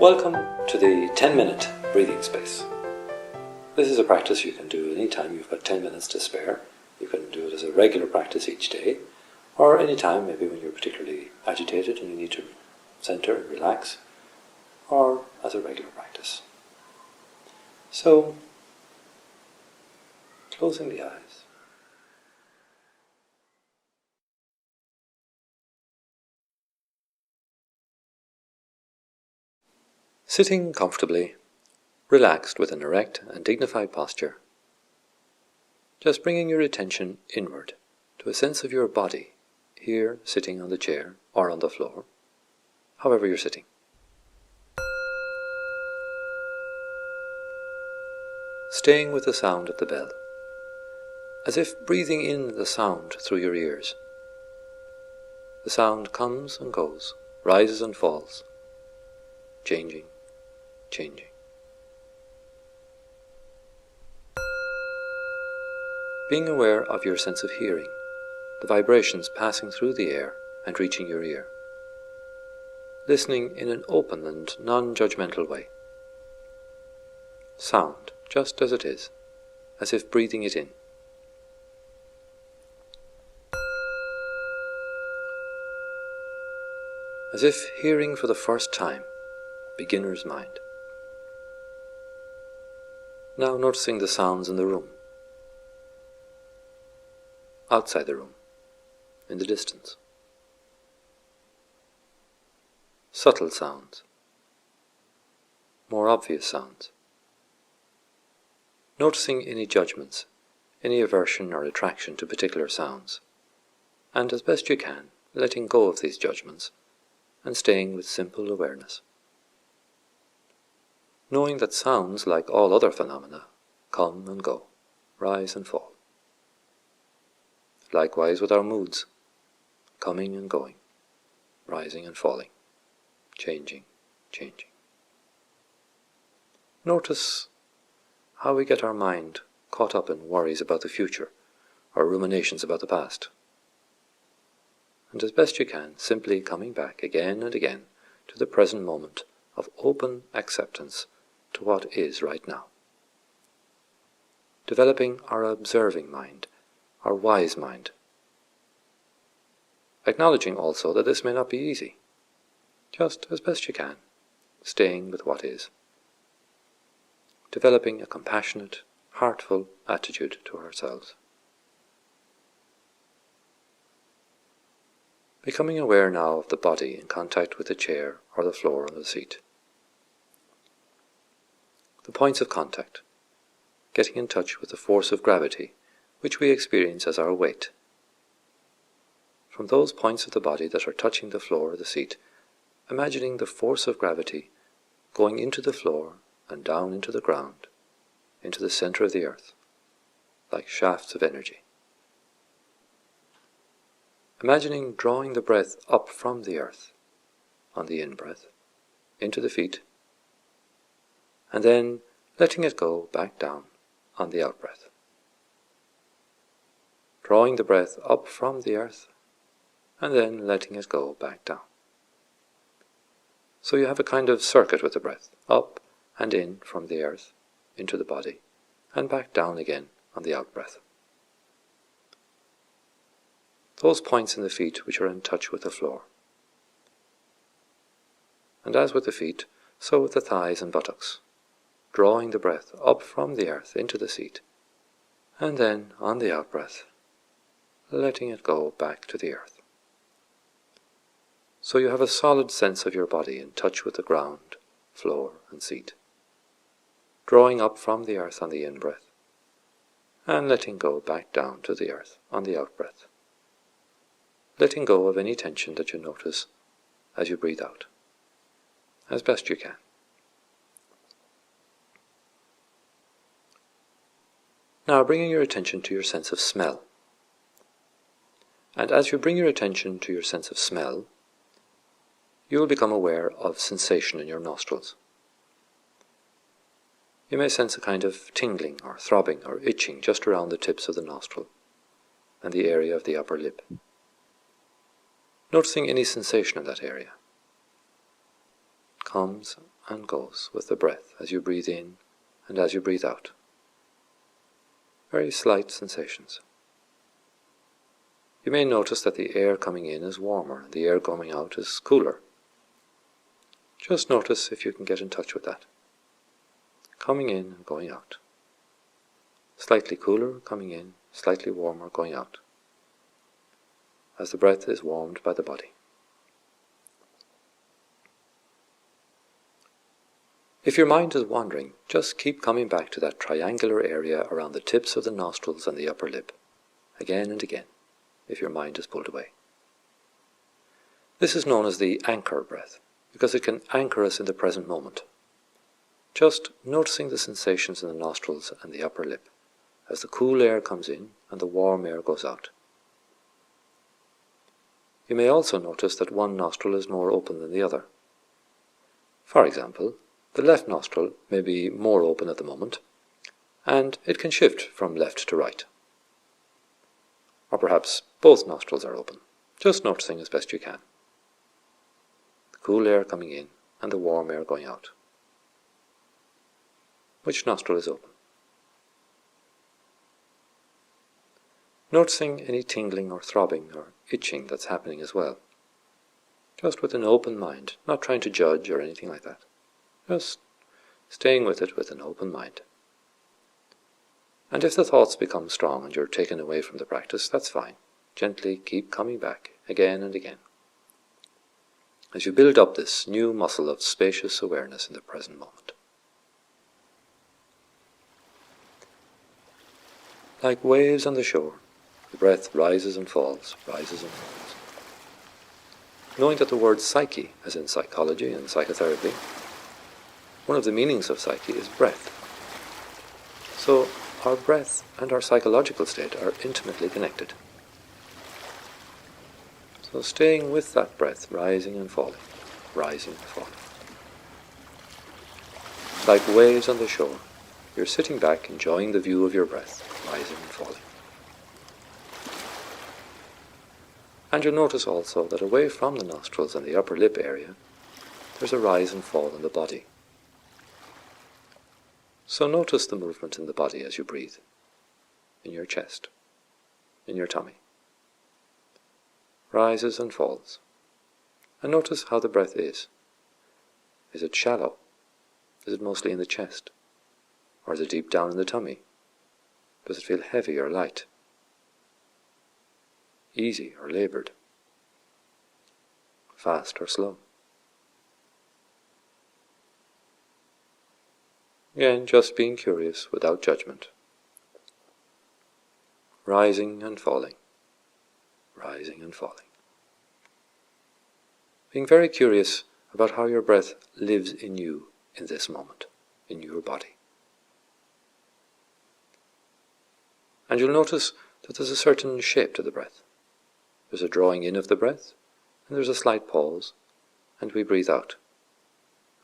Welcome to the 10-minute breathing space. This is a practice you can do anytime you've got 10 minutes to spare. You can do it as a regular practice each day, or anytime maybe when you're particularly agitated and you need to center and relax, or as a regular practice. So, closing the eyes. Sitting comfortably, relaxed with an erect and dignified posture. Just bringing your attention inward to a sense of your body, here sitting on the chair or on the floor, however you're sitting. Staying with the sound of the bell, as if breathing in the sound through your ears. The sound comes and goes, rises and falls, changing. Being aware of your sense of hearing, the vibrations passing through the air and reaching your ear. Listening in an open and non-judgmental way. Sound, just as it is, as if breathing it in. As if hearing for the first time, beginner's mind. Now noticing the sounds in the room, outside the room, in the distance. Subtle sounds, more obvious sounds. Noticing any judgments, any aversion or attraction to particular sounds, and as best you can, letting go of these judgments and staying with simple awareness. Knowing that sounds, like all other phenomena, come and go, rise and fall. Likewise with our moods, coming and going, rising and falling, changing. Notice how we get our mind caught up in worries about the future or ruminations about the past. And as best you can, simply coming back again and again to the present moment of open acceptance to what is right now. Developing our observing mind, our wise mind. Acknowledging also that this may not be easy, just as best you can, staying with what is. Developing a compassionate, heartful attitude to ourselves. Becoming aware now of the body in contact with the chair or the floor or the seat. The points of contact, getting in touch with the force of gravity, which we experience as our weight. From those points of the body that are touching the floor or the seat, imagining the force of gravity going into the floor and down into the ground, into the center of the earth, like shafts of energy. Imagining drawing the breath up from the earth, on the in-breath, into the feet, and then letting it go back down on the out-breath. Drawing the breath up from the earth, and then letting it go back down. So you have a kind of circuit with the breath, up and in from the earth, into the body, and back down again on the out-breath. Those points in the feet which are in touch with the floor. And as with the feet, so with the thighs and buttocks, drawing the breath up from the earth into the seat, and then, on the out-breath, letting it go back to the earth. So you have a solid sense of your body in touch with the ground, floor and seat, drawing up from the earth on the in-breath, and letting go back down to the earth on the out-breath, letting go of any tension that you notice as you breathe out, as best you can. Now bringing your attention to your sense of smell. And as you bring your attention to your sense of smell, you will become aware of sensation in your nostrils. You may sense a kind of tingling or throbbing or itching just around the tips of the nostril and the area of the upper lip. Noticing any sensation in that area. Comes and goes with the breath as you breathe in and as you breathe out. Very slight sensations. You may notice that the air coming in is warmer and the air going out is cooler. Just notice if you can get in touch with that. Coming in and going out. Slightly cooler coming in, slightly warmer going out, as the breath is warmed by the body. If your mind is wandering, just keep coming back to that triangular area around the tips of the nostrils and the upper lip, again and again, if your mind is pulled away. This is known as the anchor breath, because it can anchor us in the present moment. Just noticing the sensations in the nostrils and the upper lip, as the cool air comes in and the warm air goes out. You may also notice that one nostril is more open than the other. For example, the left nostril may be more open at the moment, and it can shift from left to right. Or perhaps both nostrils are open, just noticing as best you can. The cool air coming in and the warm air going out. Which nostril is open? Noticing any tingling or throbbing or itching that's happening as well. Just with an open mind, not trying to judge or anything like that. Just staying with it with an open mind. And if the thoughts become strong and you're taken away from the practice, that's fine. Gently keep coming back again and again, as you build up this new muscle of spacious awareness in the present moment. Like waves on the shore, the breath rises and falls, rises and falls. Knowing that the word psyche, as in psychology and psychotherapy, one of the meanings of psyche is breath. So our breath and our psychological state are intimately connected. So staying with that breath, rising and falling, rising and falling. Like waves on the shore, you're sitting back enjoying the view of your breath, rising and falling. And you'll notice also that away from the nostrils and the upper lip area, there's a rise and fall in the body. So notice the movement in the body as you breathe, in your chest, in your tummy. Rises and falls. And notice how the breath is. Is it shallow? Is it mostly in the chest? Or is it deep down in the tummy? Does it feel heavy or light? Easy or labored? Fast or slow? Again, just being curious without judgment. Rising and falling. Rising and falling. Being very curious about how your breath lives in you in this moment, in your body. And you'll notice that there's a certain shape to the breath. There's a drawing in of the breath, and there's a slight pause, and we breathe out.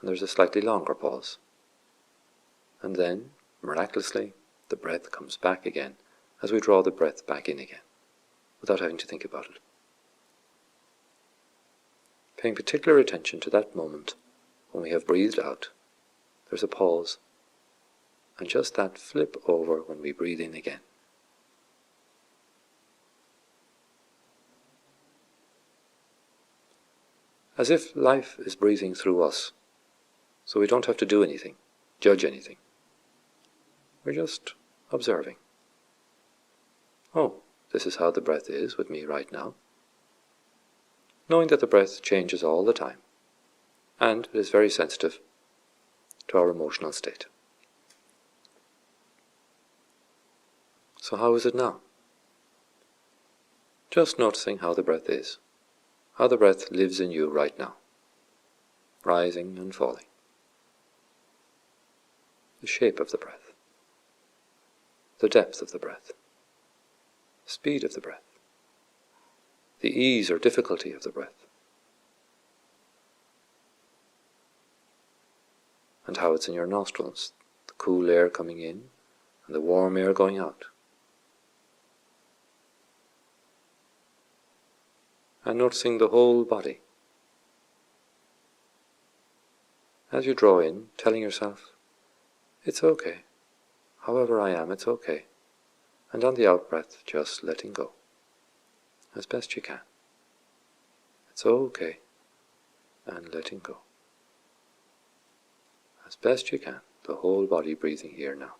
And there's a slightly longer pause. And then, miraculously, the breath comes back again as we draw the breath back in again, without having to think about it. Paying particular attention to that moment when we have breathed out, there's a pause, and just that flip over when we breathe in again. As if life is breathing through us, so we don't have to do anything, judge anything. We're just observing. Oh, this is how the breath is with me right now. Knowing that the breath changes all the time, and it is very sensitive to our emotional state. So how is it now? Just noticing how the breath is, how the breath lives in you right now, rising and falling. The shape of the breath. The depth of the breath, speed of the breath, the ease or difficulty of the breath, and how it's in your nostrils, the cool air coming in and the warm air going out. And noticing the whole body, As you draw in, telling yourself, it's okay. However I am, it's okay. And on the out-breath, just letting go. As best you can. It's okay. And letting go. As best you can, the whole body breathing here now.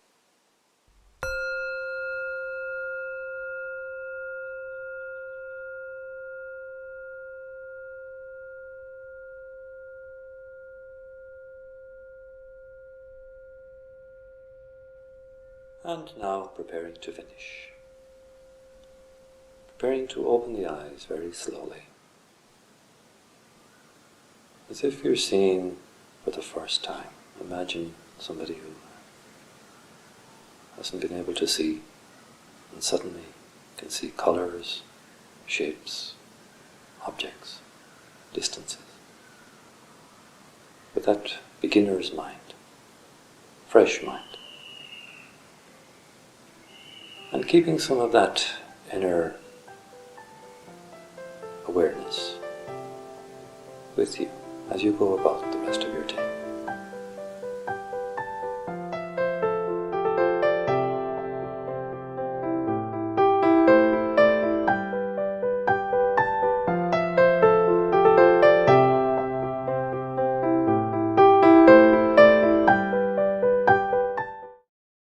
And now preparing to finish. Preparing to open the eyes very slowly. As if you're seeing for the first time. Imagine somebody who hasn't been able to see and suddenly can see colours, shapes, objects, distances. With that beginner's mind, fresh mind. And keeping some of that inner awareness with you as you go about the rest of your day.